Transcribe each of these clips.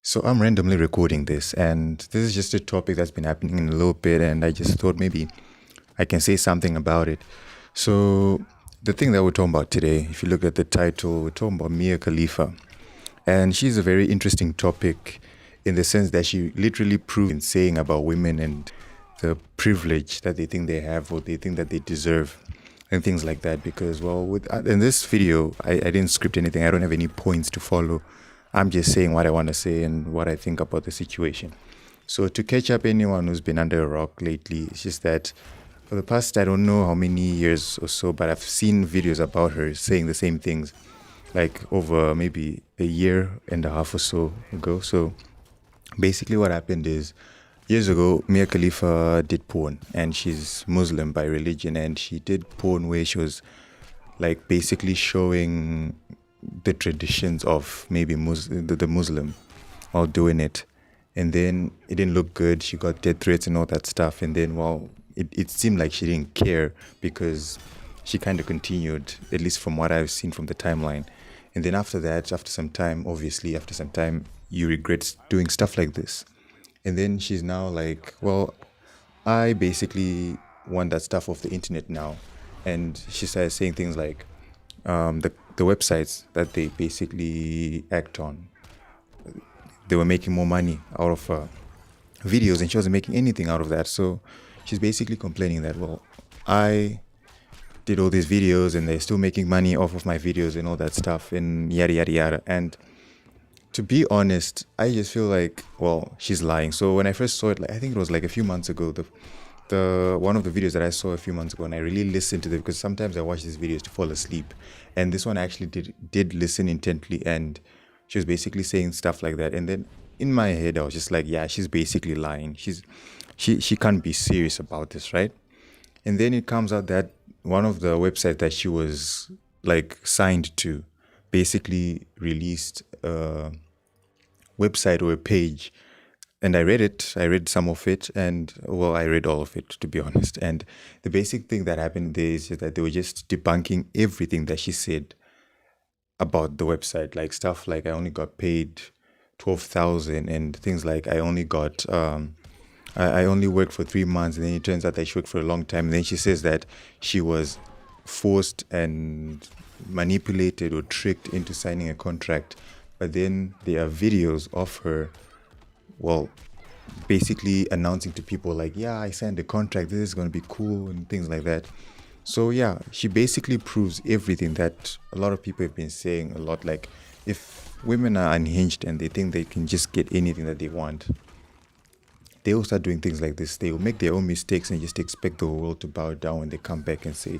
So I'm randomly recording this, and this is just a topic that's been happening in a little bit, and I just thought maybe I can say something about it. So the thing that we're talking about today, if you look at the title, we're talking about Mia Khalifa, and she's a very interesting topic in the sense that she literally proves in saying about women and the privilege that they think they have or they think that they deserve and things like that. Because, well, with in this video, I didn't script anything. I don't have any points to follow. I'm just saying what I want to say and what I think about the situation. So to catch up anyone who's been under a rock lately, it's just that for the past, I don't know how many years or so, but I've seen videos about her saying the same things like over maybe a year and a half or so ago. So basically what happened is years ago, Mia Khalifa did porn, and she's Muslim by religion, and she did porn where she was like basically showing the traditions of maybe the Muslim while doing it. And then it didn't look good. She got death threats and all that stuff. And then, well, it seemed like she didn't care because she kind of continued, at least from what I've seen from the timeline. And then after that, after some time, obviously, after some time, you regret doing stuff like this. And then she's now like, well, I basically want that stuff off the internet now. And she started saying things like the websites that they basically act on, they were making more money out of videos, and she wasn't making anything out of that. So she's basically complaining that, well, I did all these videos and they're still making money off of my videos and all that stuff and yada yada yada. And to be honest, I just feel like, well, she's lying. So when I first saw it, like I think it was like a few months ago, the one of the videos that I saw a few months ago, and I really listened to them because sometimes I watch these videos to fall asleep, and this one I actually did listen intently, and she was basically saying stuff like that. And then in my head, I was just like, yeah, she's basically lying. She can't be serious about this, right? And then it comes out that one of the websites that she was like signed to basically released a website or a page. And I read it, I read some of it, and well, I read all of it, to be honest. And the basic thing that happened there is that they were just debunking everything that she said about the website, like stuff like I only got paid 12,000 and things like I only got I only worked for 3 months, and then it turns out that she worked for a long time. And then she says that she was forced and manipulated or tricked into signing a contract. But then there are videos of her, well, basically announcing to people like, yeah, I signed the contract, this is going to be cool and things like that. So yeah, she basically proves everything that a lot of people have been saying a lot. Like, if women are unhinged and they think they can just get anything that they want, they will start doing things like this. They will make their own mistakes and just expect the world to bow down when they come back and say,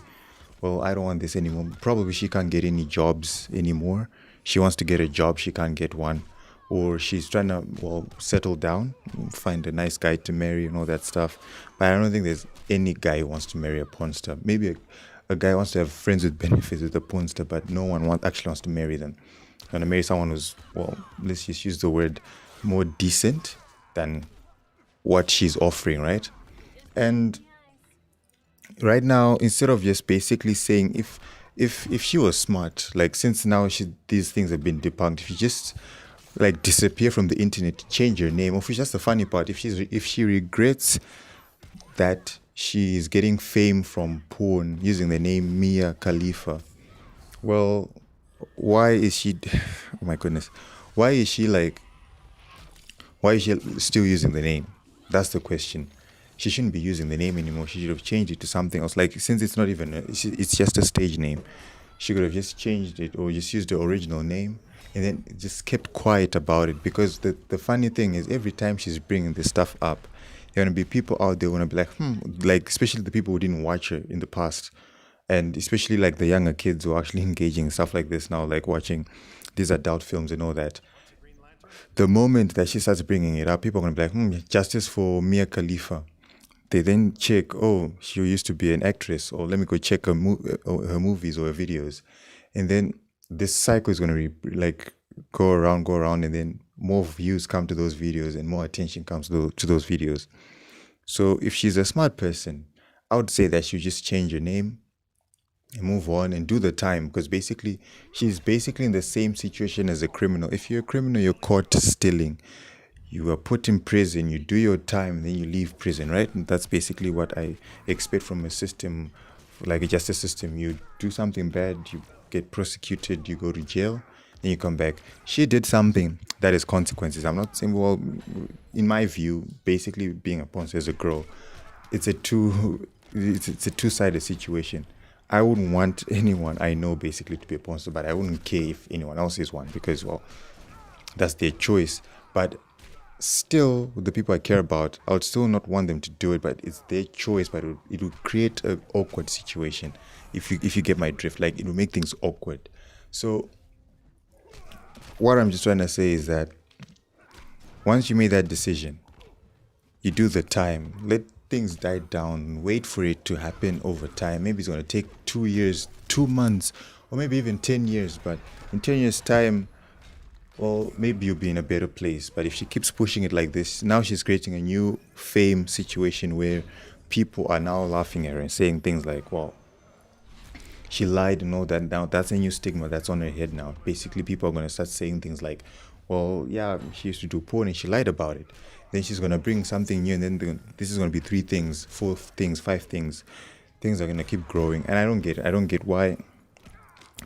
well, I don't want this anymore. Probably she can't get any jobs anymore. She wants to get a job, she can't get one. Or she's trying to, well, settle down, find a nice guy to marry and all that stuff. But I don't think there's any guy who wants to marry a porn star. Maybe a guy wants to have friends with benefits with a porn star, but no one actually wants to marry them. Want to marry someone who's, well, let's just use the word, more decent than what she's offering, right? And right now, instead of just basically saying, if she was smart, like, since now these things have been debunked, if you just like disappear from the internet, change her name, or if that's the funny part, if she regrets that she's getting fame from porn using the name Mia Khalifa, well, why is she oh my goodness, why is she like why is she still using the name? That's the question. She shouldn't be using the name anymore. She should have changed it to something else. Like, since it's not even it's just a stage name, she could have just changed it or just used the original name and then just kept quiet about it. Because the funny thing is, every time she's bringing this stuff up, there are going to be people out there who want to be like, like, especially the people who didn't watch her in the past. And especially like the younger kids who are actually engaging in stuff like this now, like watching these adult films and all that. The moment that she starts bringing it up, people are going to be like, Justice for Mia Khalifa. They then check, oh, she used to be an actress, or let me go check her movies or her videos. And then this cycle is going to like go around, and then more views come to those videos and more attention comes to those videos. So if she's a smart person, I would say that she just change her name and move on and do the time, because basically she's basically in the same situation as a criminal. If you're a criminal, you're caught stealing, you are put in prison, you do your time, and then you leave prison, right? And that's basically what I expect from a system, like a justice system. You do something bad, you get prosecuted, you go to jail, then you come back. She did something that has consequences. I'm not saying, well, in my view, basically being a sponsor as a girl, it's a it's a two-sided situation. I wouldn't want anyone I know basically to be a sponsor, but I wouldn't care if anyone else is one, because, well, that's their choice. But still, with the people I care about, I would still not want them to do it, but it's their choice. But it would create an awkward situation, if you get my drift. Like, it would make things awkward. So what I'm just trying to say is that once you made that decision, you do the time, let things die down, wait for it to happen over time. Maybe it's going to take 2 years, 2 months, or maybe even 10 years. But in 10 years' time, well, maybe you'll be in a better place. But if she keeps pushing it like this, now she's creating a new fame situation where people are now laughing at her and saying things like, well, she lied and all that. Now that's a new stigma that's on her head now. Basically, people are going to start saying things like, well, yeah, she used to do porn and she lied about it. Then she's going to bring something new, and then this is going to be 3 things, 4 things, 5 things. Things are going to keep growing. And I don't get it. I don't get why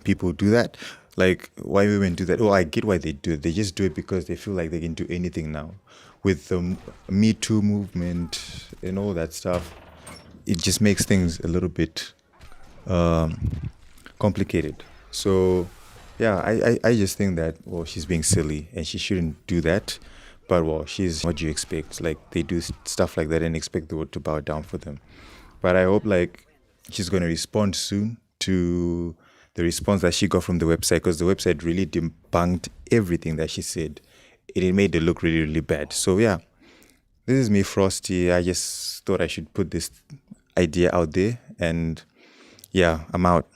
people do that. Like, why women do that. Oh, I get why they do it. They just do it because they feel like they can do anything now. With the Me Too movement and all that stuff, it just makes things a little bit complicated. So, yeah, I just think that, well, she's being silly and she shouldn't do that. But, well, what do you expect? Like, they do stuff like that and expect the world to bow down for them. But I hope, like, she's going to respond soon to the response that she got from the website, because the website really debunked everything that she said. It made it look really, really bad. So, yeah, this is me, Frosty. I just thought I should put this idea out there. And, yeah, I'm out.